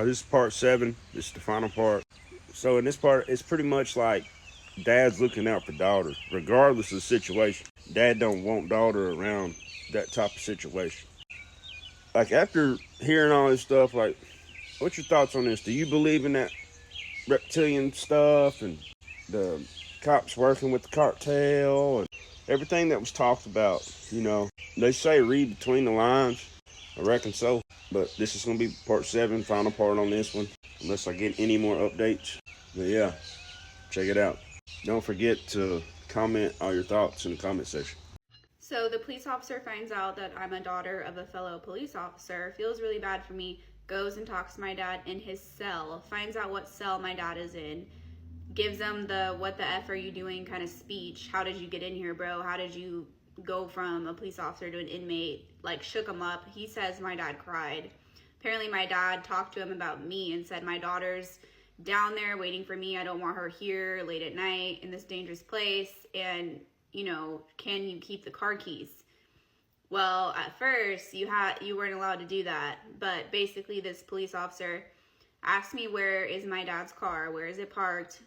This is part 7. This is the final part. So in this part, it's pretty much like dad's looking out for daughter, regardless of the situation. Dad don't want daughter around that type of situation. Like, after hearing all this stuff, like, what's your thoughts on this? Do you believe in that reptilian stuff and the cops working with the cartel and everything that was talked about? They say read between the lines. I reckon so. But this is going to be part 7, final part on this one, unless I get any more updates. But yeah, check it out. Don't forget to comment all your thoughts in the comment section. So the police officer finds out that I'm a daughter of a fellow police officer, feels really bad for me, goes and talks to my dad in his cell, finds out what cell my dad is in, gives him the "what the F are you doing" kind of speech. How did you get in here, bro? How did you go from a police officer to an inmate? Like, shook him up. He says my dad cried. Apparently my dad talked to him about me and said, my daughter's down there waiting for me. I don't want her here late at night in this dangerous place. And, can you keep the car keys? Well, at first you weren't allowed to do that. But basically this police officer asked me, where is my dad's car? Where is it parked?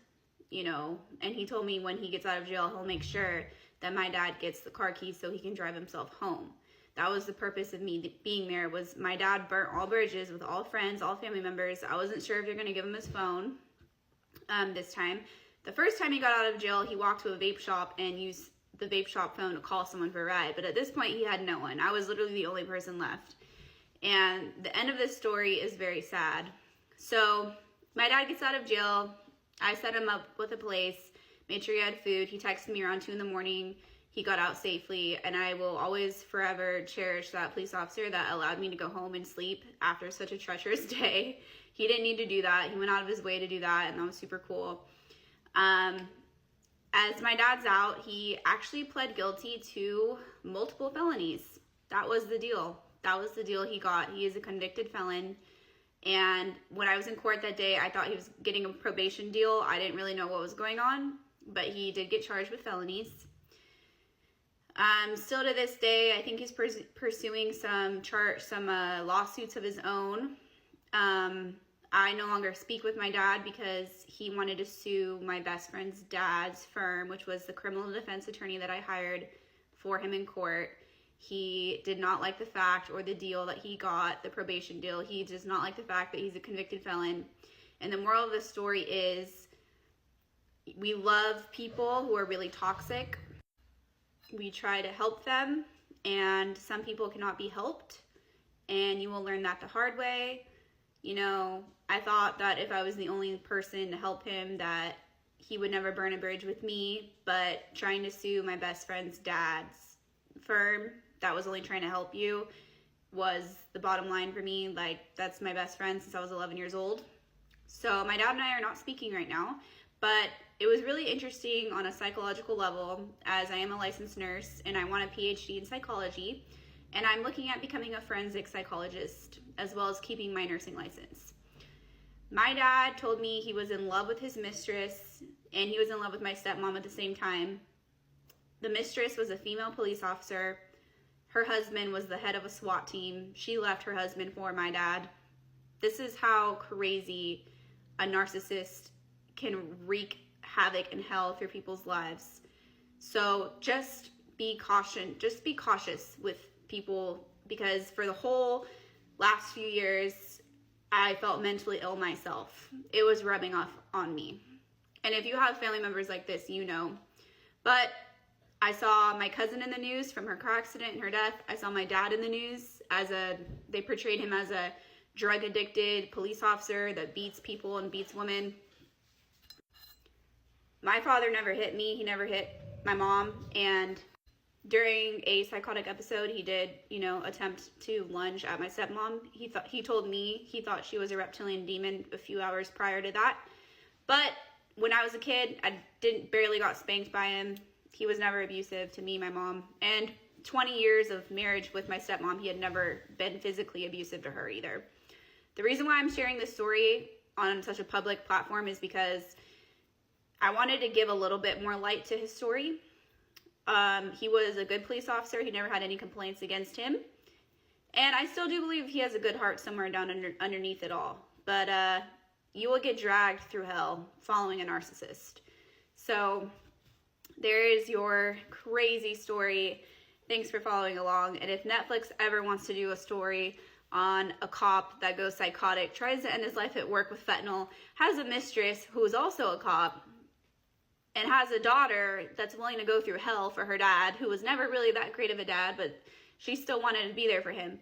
And he told me when he gets out of jail, he'll make sure that my dad gets the car keys so he can drive himself home. That was the purpose of me being there, was my dad burnt all bridges with all friends, all family members. I wasn't sure if they're going to give him his phone this time. The first time he got out of jail, he walked to a vape shop and used the vape shop phone to call someone for a ride. But at this point, he had no one. I was literally the only person left. And the end of this story is very sad. So my dad gets out of jail. I set him up with a place, made sure he had food. He texted me around 2 a.m. He got out safely, and I will always forever cherish that police officer that allowed me to go home and sleep after such a treacherous day. He didn't need to do that. He went out of his way to do that, and that was super cool. As my dad's out, he actually pled guilty to multiple felonies. That was the deal. That was the deal he got. He is a convicted felon. And when I was in court that day, I thought he was getting a probation deal. I didn't really know what was going on, but he did get charged with felonies. Still to this day, I think he's pursuing some lawsuits of his own. I no longer speak with my dad because he wanted to sue my best friend's dad's firm, which was the criminal defense attorney that I hired for him in court. He did not like the fact or the deal that he got, the probation deal. He does not like the fact that he's a convicted felon. And the moral of the story is, we love people who are really toxic. We try to help them, and some people cannot be helped, and you will learn that the hard way. I thought that if I was the only person to help him, that he would never burn a bridge with me, but trying to sue my best friend's dad's firm that was only trying to help you was the bottom line for me. Like, that's my best friend since I was 11 years old. So my dad and I are not speaking right now, but it was really interesting on a psychological level, as I am a licensed nurse and I want a PhD in psychology, and I'm looking at becoming a forensic psychologist as well as keeping my nursing license. My dad told me he was in love with his mistress and he was in love with my stepmom at the same time. The mistress was a female police officer. Her husband was the head of a SWAT team. She left her husband for my dad. This is how crazy a narcissist can wreak havoc and hell through people's lives. So just be cautious with people, because for the whole last few years, I felt mentally ill myself. It was rubbing off on me. And if you have family members like this, But I saw my cousin in the news from her car accident and her death. I saw my dad in the news they portrayed him as a drug addicted police officer that beats people and beats women. My father never hit me. He never hit my mom. And during a psychotic episode, he did, attempt to lunge at my stepmom. He told me he thought she was a reptilian demon a few hours prior to that. But when I was a kid, I barely got spanked by him. He was never abusive to me, my mom. And 20 years of marriage with my stepmom, he had never been physically abusive to her either. The reason why I'm sharing this story on such a public platform is because I wanted to give a little bit more light to his story. He was a good police officer. He never had any complaints against him. And I still do believe he has a good heart somewhere down underneath it all. but you will get dragged through hell following a narcissist. So there is your crazy story. Thanks for following along. And if Netflix ever wants to do a story on a cop that goes psychotic, tries to end his life at work with fentanyl, has a mistress who is also a cop, and has a daughter that's willing to go through hell for her dad, who was never really that great of a dad, but she still wanted to be there for him,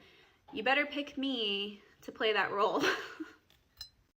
you better pick me to play that role.